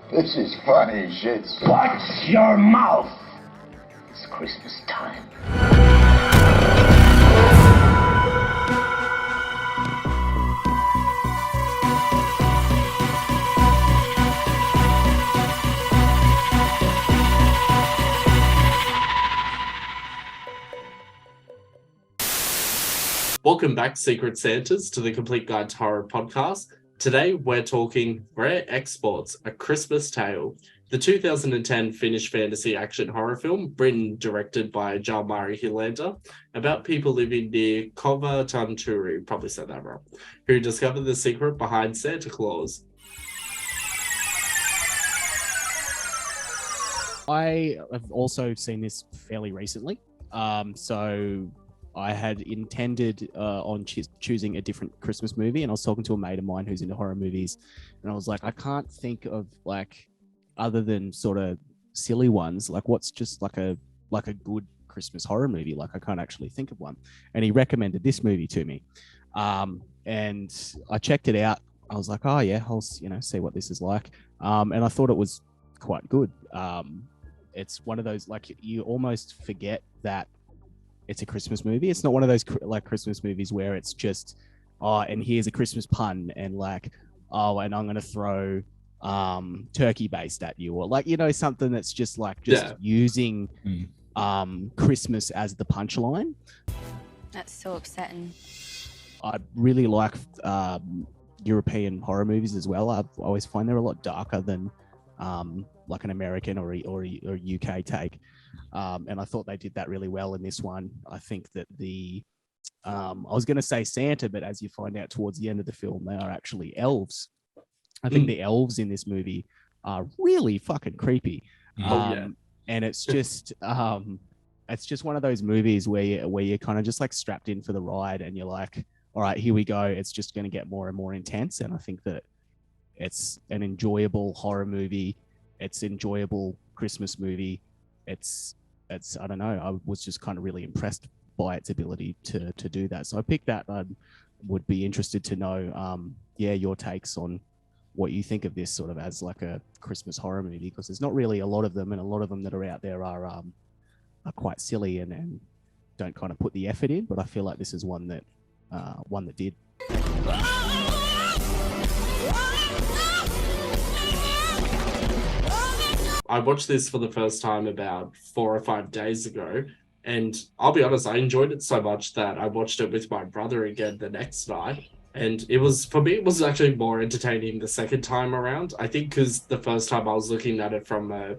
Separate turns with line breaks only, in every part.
This is funny shit.
Watch your mouth! It's Christmas time.
Welcome back, Secret Santas, to the Complete Guide to Horror podcast. Today, we're talking Rare Exports, A Christmas Tale, the 2010 Finnish fantasy action horror film, written and directed by Jalmari Helander, about people living near Korvatunturi, probably said that wrong, who discover the secret behind Santa Claus.
I have also seen this fairly recently, so I had intended on choosing a different Christmas movie, and I was talking to a mate of mine who's into horror movies, and I was like, I can't think of like other than sort of silly ones, like what's just like a good Christmas horror movie. Like I can't actually think of one, and he recommended this movie to me, and I checked it out. I was like, oh yeah, I'll see what this is like, and I thought it was quite good. It's one of those, like, you almost forget that it's a Christmas movie. It's not one of those like Christmas movies where it's just, oh, and here's a Christmas pun, and like, oh, and I'm going to throw turkey baste at you, or like, something that's just like using Christmas as the punchline.
That's so upsetting.
I really like European horror movies as well. I always find they're a lot darker than like an American or a UK take. And I thought they did that really well in this one. I think that I was going to say Santa, but as you find out towards the end of the film, they are actually elves. I think the elves in this movie are really fucking creepy. And it's just one of those movies where you're kind of just like strapped in for the ride, and you're like, all right, here we go. It's just going to get more and more intense. And I think that it's an enjoyable horror movie. It's enjoyable Christmas movie. It's I don't know. I was just kind of really impressed by its ability to do that. So I picked that. I would be interested to know, your takes on what you think of this sort of as like a Christmas horror movie, because there's not really a lot of them, and a lot of them that are out there are quite silly and don't kind of put the effort in. But I feel like this is one that did.
I watched this for the first time about 4 or 5 days ago, and I'll be honest, I enjoyed it so much that I watched it with my brother again the next night. And it was actually more entertaining the second time around. I think because the first time I was looking at it from a,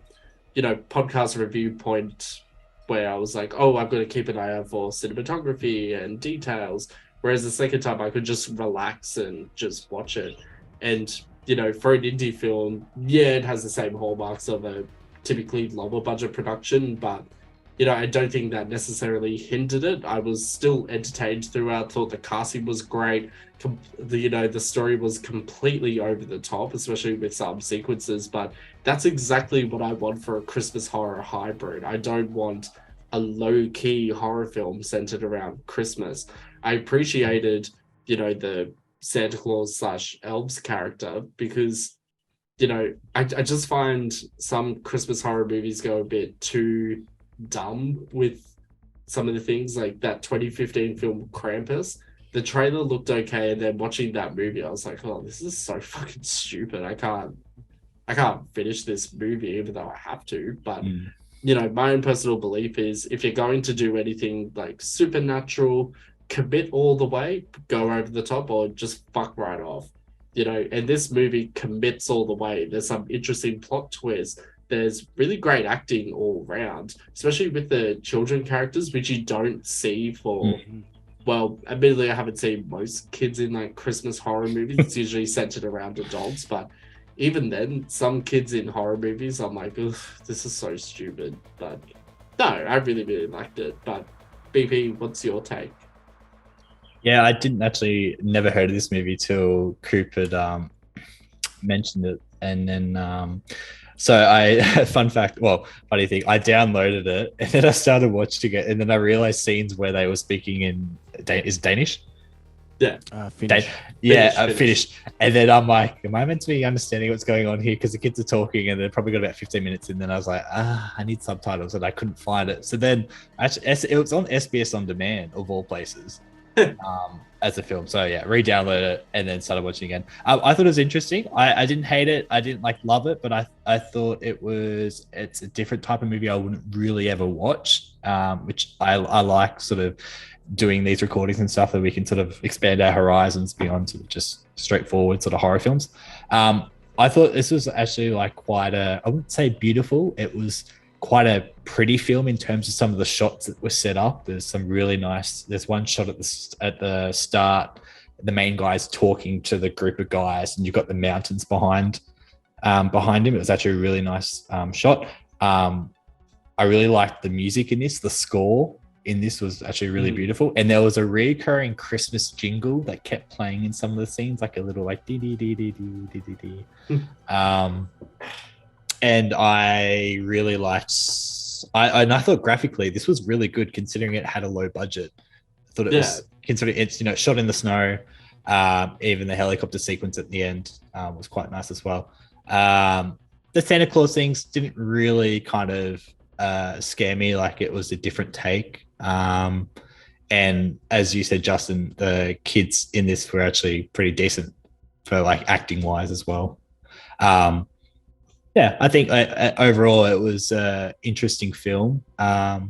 podcast review point, where I was like, oh, I've got to keep an eye out for cinematography and details. Whereas the second time I could just relax and just watch it. And for an indie film, it has the same hallmarks of a typically lower budget production, but, I don't think that necessarily hindered it. I was still entertained throughout, thought the casting was great. The story was completely over the top, especially with some sequences, but that's exactly what I want for a Christmas horror hybrid. I don't want a low-key horror film centered around Christmas. I appreciated, the Santa Claus / elves character, because I just find some Christmas horror movies go a bit too dumb with some of the things, like that 2015 film Krampus. The trailer looked okay, and then watching that movie I was like, oh, this is so fucking stupid. I can't finish this movie even though I have to. But my own personal belief is, if you're going to do anything like supernatural, commit all the way, go over the top, or just fuck right off. And this movie commits all the way. There's some interesting plot twists. There's really great acting all around, especially with the children characters, which you don't see for, well, admittedly, I haven't seen most kids in like Christmas horror movies. It's usually centered around adults, but even then, some kids in horror movies, I'm like, ugh, this is so stupid. But no, I really, really liked it. But BP, what's your take?
Yeah, I never heard of this movie till Coop had mentioned it. And then, funny thing, I downloaded it and then I started watching it, and then I realized scenes where they were speaking in Danish.
Finish.
Finished. And then I'm like, am I meant to be understanding what's going on here? Because the kids are talking and they're probably got about 15 minutes. And then I was like, I need subtitles, and I couldn't find it. So then actually, it was on SBS On Demand, of all places, as a film. So yeah, re-downloaded it and then started watching again. I thought it was interesting. I didn't hate it. I didn't love it, but I thought it's a different type of movie I wouldn't really ever watch, which I like sort of doing these recordings and stuff, that we can sort of expand our horizons beyond sort of just straightforward sort of horror films. I thought this was actually quite I wouldn't say beautiful. It was quite a pretty film in terms of some of the shots that were set up. There's some really nice. There's one shot at the start. The main guy's talking to the group of guys, and you've got the mountains behind him. It was actually a really nice shot. I really liked the music in this. The score in this was actually really beautiful, and there was a recurring Christmas jingle that kept playing in some of the scenes, like a little dee dee dee dee dee dee dee. And I really liked. I thought graphically this was really good, considering it had a low budget. I thought it was, considering it's shot in the snow. Even the helicopter sequence at the end was quite nice as well. The Santa Claus things didn't really kind of scare me. It was a different take. And as you said, Justin, the kids in this were actually pretty decent for acting wise as well. I think overall it was an interesting film.
I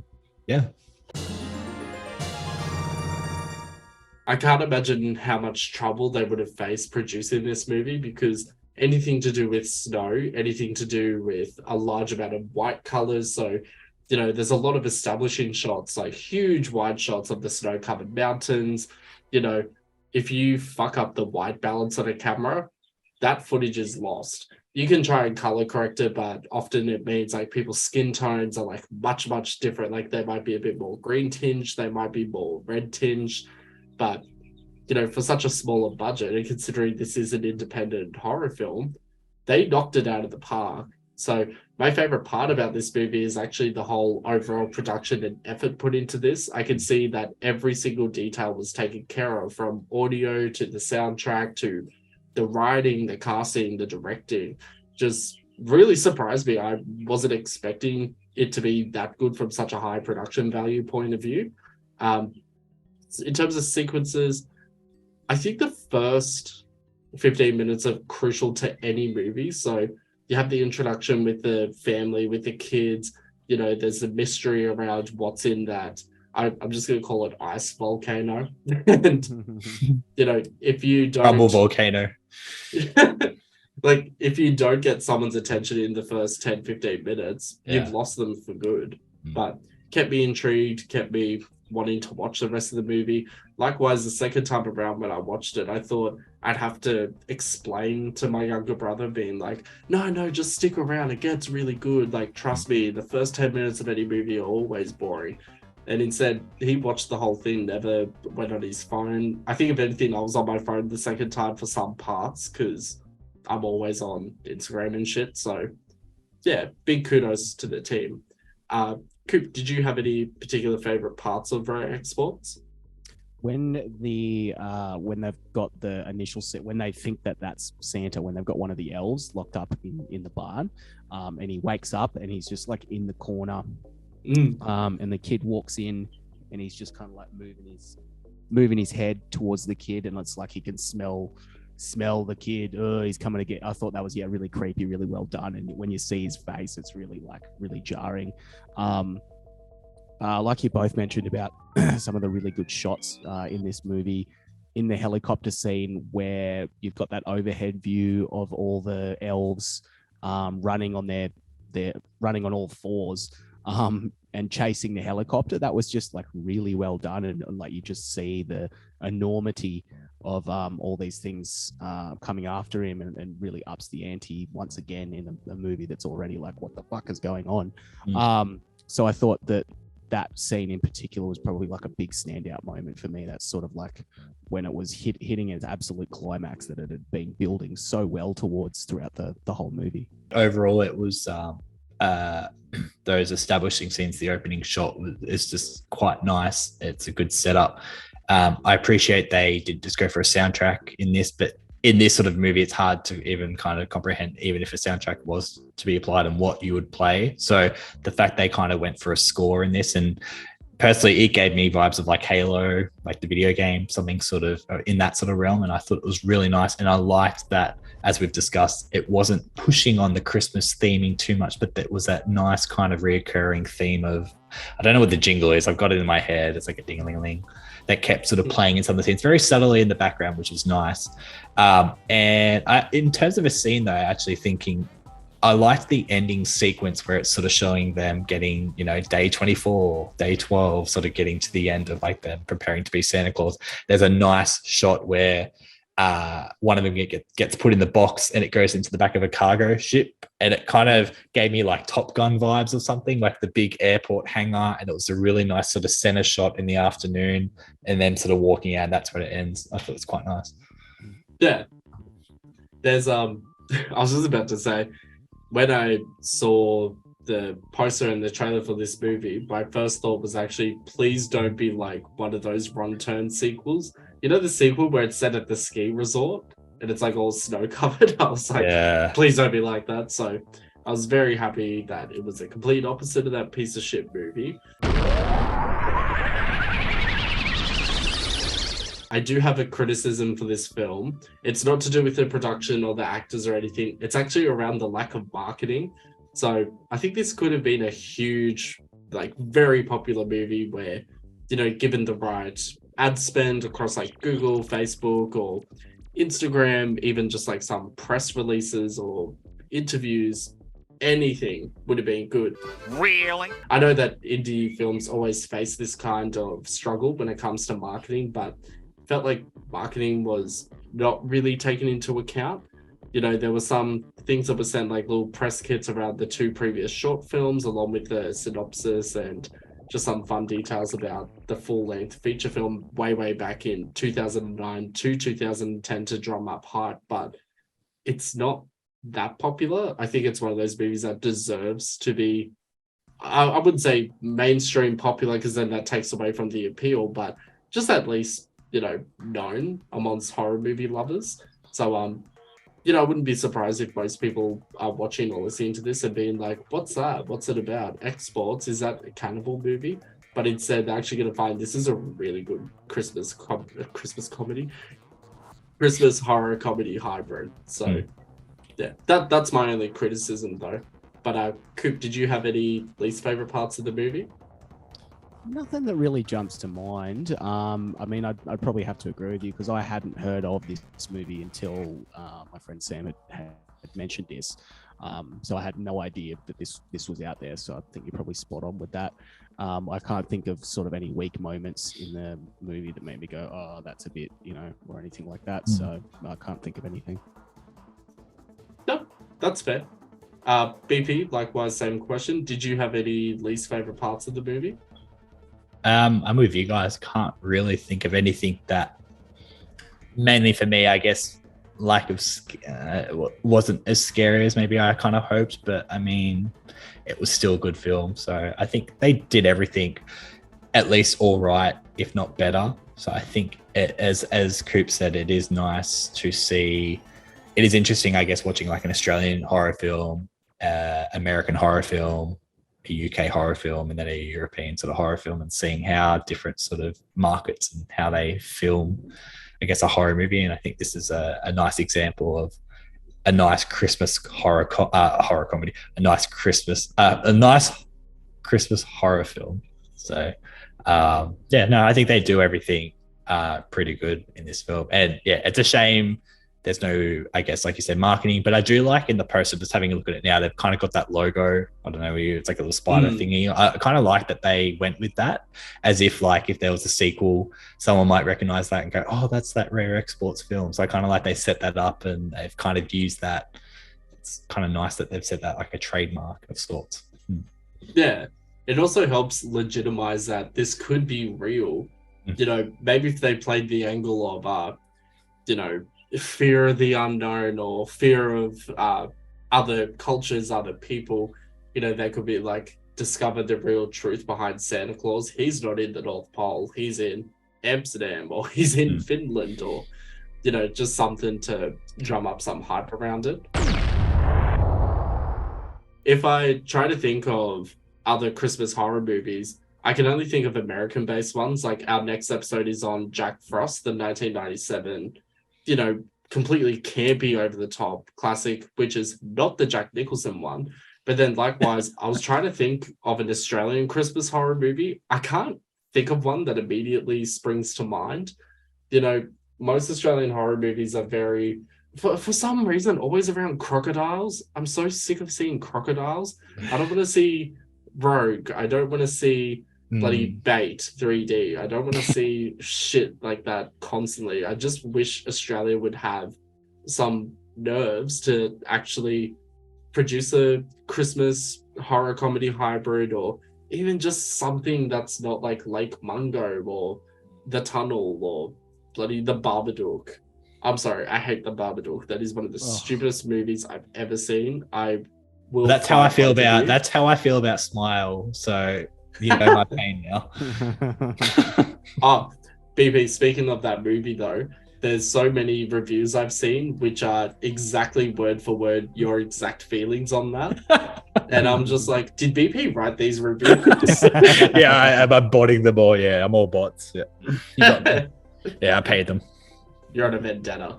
can't imagine how much trouble they would have faced producing this movie, because anything to do with snow, anything to do with a large amount of white colors. So, there's a lot of establishing shots, huge wide shots of the snow-covered mountains. If you fuck up the white balance on a camera, that footage is lost. You can try and color correct it, but often it means people's skin tones are much, much different. They might be a bit more green tinged, they might be more red tinged, but for such a smaller budget, and considering this is an independent horror film, they knocked it out of the park. So my favorite part about this movie is actually the whole overall production and effort put into this. I can see that every single detail was taken care of, from audio to the soundtrack to the writing, the casting, the directing. Just really surprised me. I wasn't expecting it to be that good from such a high production value point of view. In terms of sequences, I think the first 15 minutes are crucial to any movie. So you have the introduction with the family, with the kids. There's a mystery around what's in that. I'm just going to call it ice volcano. And, if you don't...
Bubble volcano.
If you don't get someone's attention in the first 10, 15 minutes, you've lost them for good. But kept me intrigued, kept me wanting to watch the rest of the movie. Likewise, the second time around when I watched it, I thought I'd have to explain to my younger brother, being no, just stick around. It gets really good. Trust me, the first 10 minutes of any movie are always boring. And instead, he watched the whole thing, never went on his phone. I think, if anything, I was on my phone the second time for some parts, because I'm always on Instagram and shit. So, yeah, big kudos to the team. Coop, did you have any particular favorite parts of Rare Exports?
When they've got the initial set, when they think that that's Santa, when they've got one of the elves locked up in the barn, and he wakes up and he's just in the corner, and the kid walks in and he's just kind of moving his head towards the kid, and it's he can smell the kid. Oh, he's coming to get. I thought that was really creepy, really well done. And when you see his face, it's really really jarring. Like you both mentioned about some of the really good shots in this movie, in the helicopter scene where you've got that overhead view of all the elves running on running on all fours and chasing the helicopter. That was just really well done, and you just see the enormity of all these things coming after him, and really ups the ante once again in a movie that's already what the fuck is going on. So I thought that scene in particular was probably a big standout moment for me. That's sort of when it was hitting its absolute climax that it had been building so well towards throughout the whole movie.
Overall, it was those establishing scenes. The opening shot is just quite nice. It's a good setup. I appreciate they did just go for a soundtrack in this, but in this sort of movie, it's hard to even kind of comprehend, even if a soundtrack was to be applied and what you would play. So the fact they kind of went for a score in this, and personally, it gave me vibes of like Halo, like the video game, something sort of in that sort of realm. And I thought it was really nice. And I liked that, as we've discussed, it wasn't pushing on the Christmas theming too much, but that was that nice kind of reoccurring theme of, I don't know what the jingle is. I've got it in my head. It's like a ding-a-ling-a-ling that kept sort of playing in some of the scenes very subtly in the background, which is nice. And in terms of a scene though, actually thinking, I liked the ending sequence where it's sort of showing them getting, day 24, day 12, sort of getting to the end of like them preparing to be Santa Claus. There's a nice shot where one of them gets put in the box and it goes into the back of a cargo ship, and it kind of gave me like Top Gun vibes or something, like the big airport hangar, and it was a really nice sort of center shot in the afternoon, and then sort of walking out, and that's when it ends. I thought it was quite nice.
Yeah. There's I was just about to say, when I saw the poster and the trailer for this movie, my first thought was actually, please don't be like one of those Wrong Turn sequels. You know the sequel where it's set at the ski resort and it's like all snow covered? I was like, please don't be like that. So I was very happy that it was a complete opposite of that piece of shit movie. I do have a criticism for this film. It's not to do with the production or the actors or anything. It's actually around the lack of marketing. So I think this could have been a huge, like very popular movie where, given the right ad spend across like Google, Facebook, or Instagram, even just like some press releases or interviews, anything would have been good.
Really?
I know that indie films always face this kind of struggle when it comes to marketing, but felt like marketing was not really taken into account. There were some things that were sent like little press kits around the 2 previous short films, along with the synopsis and just some fun details about the full-length feature film way back in 2009 to 2010 to drum up hype, but it's not that popular. I think it's one of those movies that deserves to be, I wouldn't say mainstream popular, because then that takes away from the appeal, but just at least, known amongst horror movie lovers. So, I wouldn't be surprised if most people are watching or listening to this and being like, what's that? What's it about? Exports? Is that a cannibal movie? But instead, they're actually going to find this is a really good Christmas horror comedy hybrid. So, yeah, that's my only criticism, though. But, Coop, did you have any least favorite parts of the movie?
Nothing that really jumps to mind. I'd probably have to agree with you, because I hadn't heard of this movie until my friend Sam had mentioned this. So I had no idea that this was out there. So I think you're probably spot on with that. I can't think of sort of any weak moments in the movie that made me go, oh, that's a bit, or anything like that. So I can't think of anything.
No, that's fair. BP, likewise, same question. Did you have any least favorite parts of the movie?
I'm with you guys. Can't really think of anything that, mainly for me, I guess, lack of wasn't as scary as maybe I kind of hoped, but I mean, it was still a good film. So I think they did everything at least all right, if not better. So I think as Coop said, it is nice to see. It is interesting, I guess, watching like an Australian horror film, American horror film, a UK horror film, and then a European sort of horror film, and seeing how different sort of markets and how they film, I guess, a horror movie. And I think this is a nice example of a nice Christmas horror comedy, a nice Christmas horror film. So I think they do everything pretty good in this film. And yeah, it's a shame there's no, I guess, like you said, marketing, but I do like in the poster, just having a look at it now, they've kind of got that logo. I don't know, it's like a little spider thingy. I kind of like that they went with that, as if like if there was a sequel, someone might recognize that and go, oh, that's that Rare Exports film. So I kind of like they set that up and they've kind of used that. It's kind of nice that they've set that like a trademark of sorts.
Yeah, it also helps legitimize that this could be real. Maybe if they played the angle of, fear of the unknown or fear of other cultures, other people, they could be like discover the real truth behind Santa Claus. He's not in the North Pole. He's in Amsterdam or he's in Finland, or just something to drum up some hype around it. If I try to think of other Christmas horror movies, I can only think of American-based ones. Like our next episode is on Jack Frost, the 1997, completely campy, over-the-top classic, which is not the Jack Nicholson one. But then likewise, I was trying to think of an Australian Christmas horror movie. I can't think of one that immediately springs to mind. Most Australian horror movies are very... For some reason, always around crocodiles. I'm so sick of seeing crocodiles. I don't want to see Rogue. I don't want to see bloody Bait 3D. I don't want to see shit like that constantly. I just wish Australia would have some nerves to actually produce a Christmas horror comedy hybrid, or even just something that's not like Lake Mungo or The Tunnel or bloody The Babadook. I'm sorry, I hate The Babadook. That is one of the stupidest movies I've ever seen. I will.
That's how I feel about. That's how I feel about Smile. So you know my pain now.
BP. Speaking of that movie, though, there's so many reviews I've seen which are exactly word for word your exact feelings on that, and I'm just like, did BP write these reviews?
Yeah, I'm botting them all. Yeah, I'm all bots. Yeah, you got them. Yeah, I paid them.
You're on a vendetta.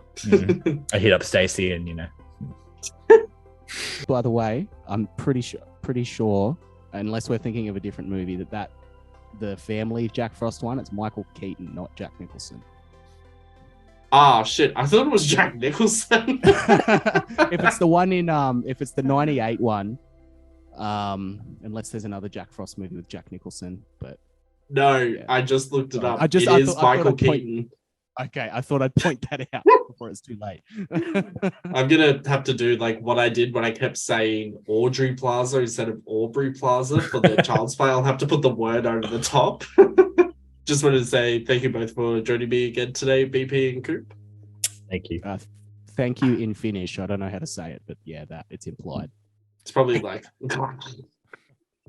I hit up Stacey, and
By the way, I'm pretty sure, unless we're thinking of a different movie, that the family Jack Frost one, it's Michael Keaton, not Jack Nicholson.
Ah, shit! I thought it was Jack Nicholson.
If it's the one in if it's the 98 one, unless there's another Jack Frost movie with Jack Nicholson, but
no,
yeah.
I just looked it up.
I
is Michael Keaton.
Okay, I thought I'd point that out before it's too late.
I'm gonna have to do like what I did when I kept saying Audrey Plaza instead of Aubrey Plaza for the Child's Play. I'll have to put the word over the top. Just wanted to say thank you both for joining me again today, BP and Coop.
Thank you.
Thank you in Finnish. I don't know how to say it, but yeah, that it's implied.
It's probably like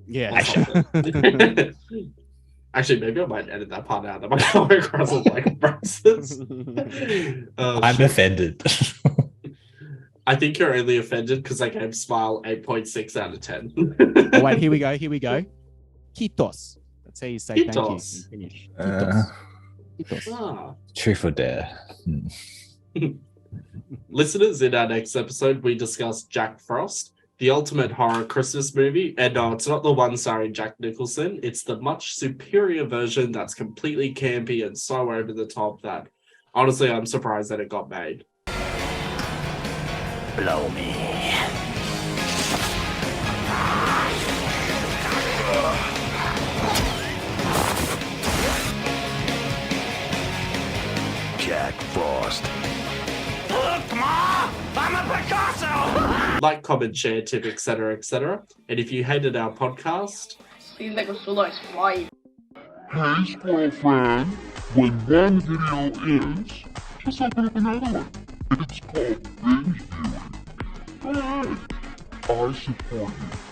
yeah.
Actually, maybe I might edit that part out. That might come across as like racist.
I'm offended.
I think you're only offended because I gave Smile 8.6 out of 10.
Oh, wait, here we go. Kitos. That's how you say
Kitos.
thank you in Finnish. Kitos. Kitos.
Truth or dare.
Listeners, in our next episode, we discuss Jack Frost, the ultimate horror Christmas movie. And no, it's not the one starring Jack Nicholson. It's the much superior version that's completely campy and so over the top that, honestly, I'm surprised that it got made.
Blow me. Jack Frost. Look, Ma! I'm a Picasso!
Like, comment, share, tip, etc., etc. And if you hated our podcast...
Siitäkö sulla olisi vai?
Hey, Squirrel friend. When one video ends, just open up another one. It's called binge viewing. Alright, I support you.